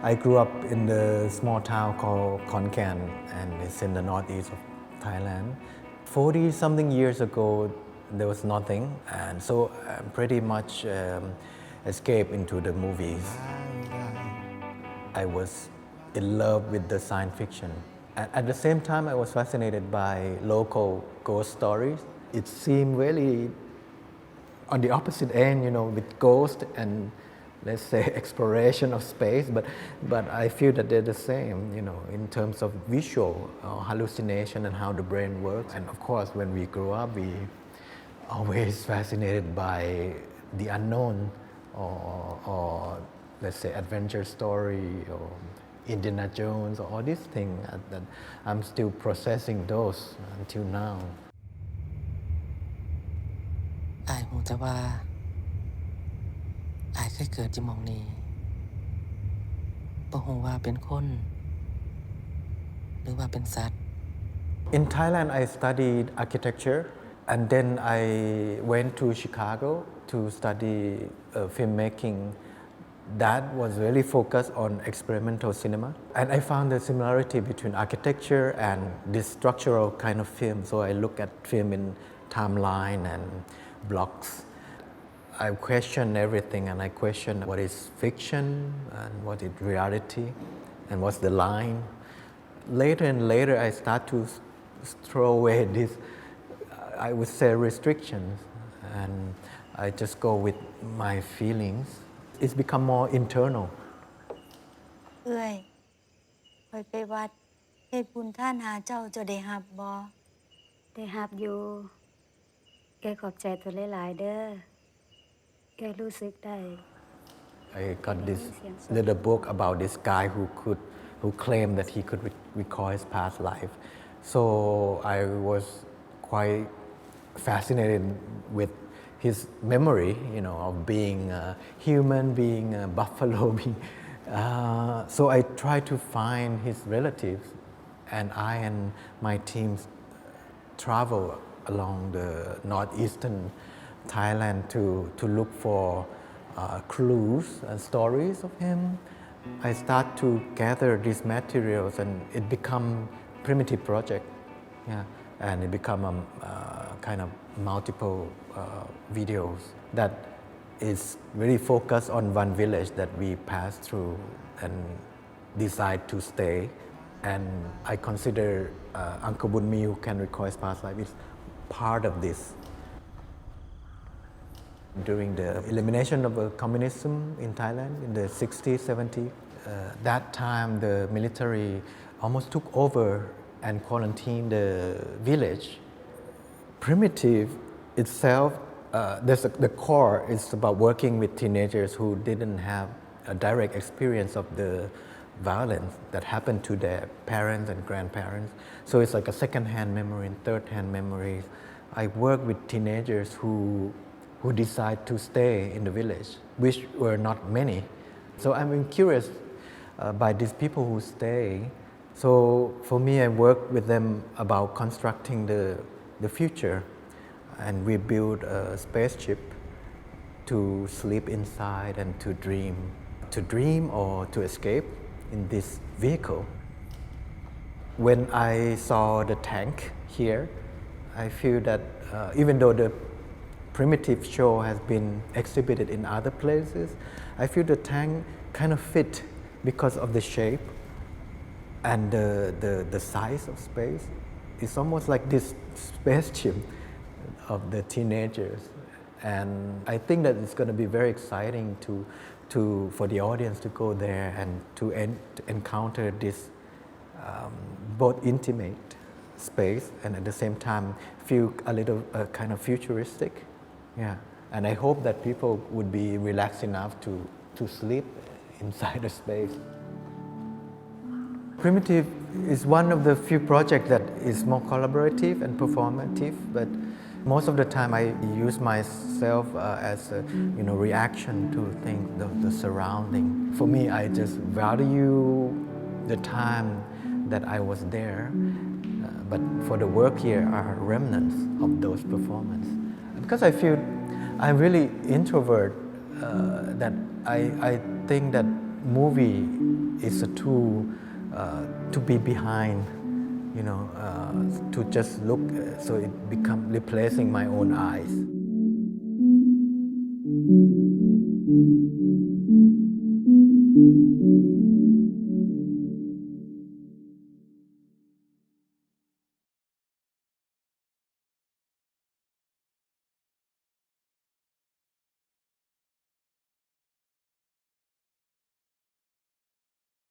I grew up in the small town called Khon Kaen, and it's in the northeast of Thailand. 40 something years ago, there was nothing, and so I pretty much escaped into the movies. I was in love with the science fiction. At the same time, I was fascinated by local ghost stories. It seemed really on the opposite end, with ghost and, let's say, exploration of space, but I feel that they're the same, in terms of visual hallucination and how the brain works. And of course, when we grew up, we always fascinated by the unknown or let's say adventure story or Indiana Jones or all these things that I'm still processing those until now. อายฮู้แต่ว่าอายเคยเกิดอยู่หม้องนี้บ่ฮู้ว่าเป็นคนหรือว่าเป็นสัตว์ In Thailand, I studied architecture, and then I went to Chicago to study filmmaking. That was really focused on experimental cinema, and I found the similarity between architecture and this structural kind of film. So I look at film in timeline and blocks. I question everything, and I question what is fiction and what is reality and what's the line. Later and later, I start to throw away these, I would say, restrictions, and I just go with my feelings. It's become more internal. เอื้อยข้อยไปวัดเฮ็ดบุญทานหาเจ้าได้รับบ่ ได้รับอยู่แกขอบใจตัวหลายๆเด้อแกรู้สึกได้ I got this little book about this guy who claimed that he could recall his past life. So I was quite fascinated with his memory, of being a human, being a buffalo, being. So I tried to find his relatives, and I and my teams travel along the northeastern Thailand to look for clues and stories of him. I start to gather these materials, and it become primitive project, and it become a kind of multiple videos that is really focused on one village that we passed through and decide to stay. And I consider Uncle Bunmi, who can recall his past life, is part of this. During the elimination of communism in Thailand in the 60s, 70s, that time the military almost took over and quarantined the village. Primitive itself, the core is about working with teenagers who didn't have a direct experience of the violence that happened to their parents and grandparents. So it's like a second-hand memory and third-hand memories. I work with teenagers who decide to stay in the village, which were not many. So I'm curious by these people who stay. So for me, I work with them about constructing the future, and we build a spaceship to sleep inside and to dream or to escape in this vehicle. When I saw the tank here, I feel that even though the primitive show has been exhibited in other places, I feel the tank kind of fit because of the shape and the size of space. It's almost like this spaceship of the teenagers, and I think that it's going to be very exciting for the audience to go there and to encounter this both intimate space and at the same time feel a little kind of futuristic. And I hope that people would be relaxed enough to sleep inside the space. Primitive is one of the few projects that is more collaborative and performative, but most of the time I use myself as a reaction to things, the surrounding. For me, I just value the time that I was there, but for the work here are remnants of those performances. Because I feel I'm really introvert, that I think that movie is a tool to be behind, to just look, so it become replacing my own eyes.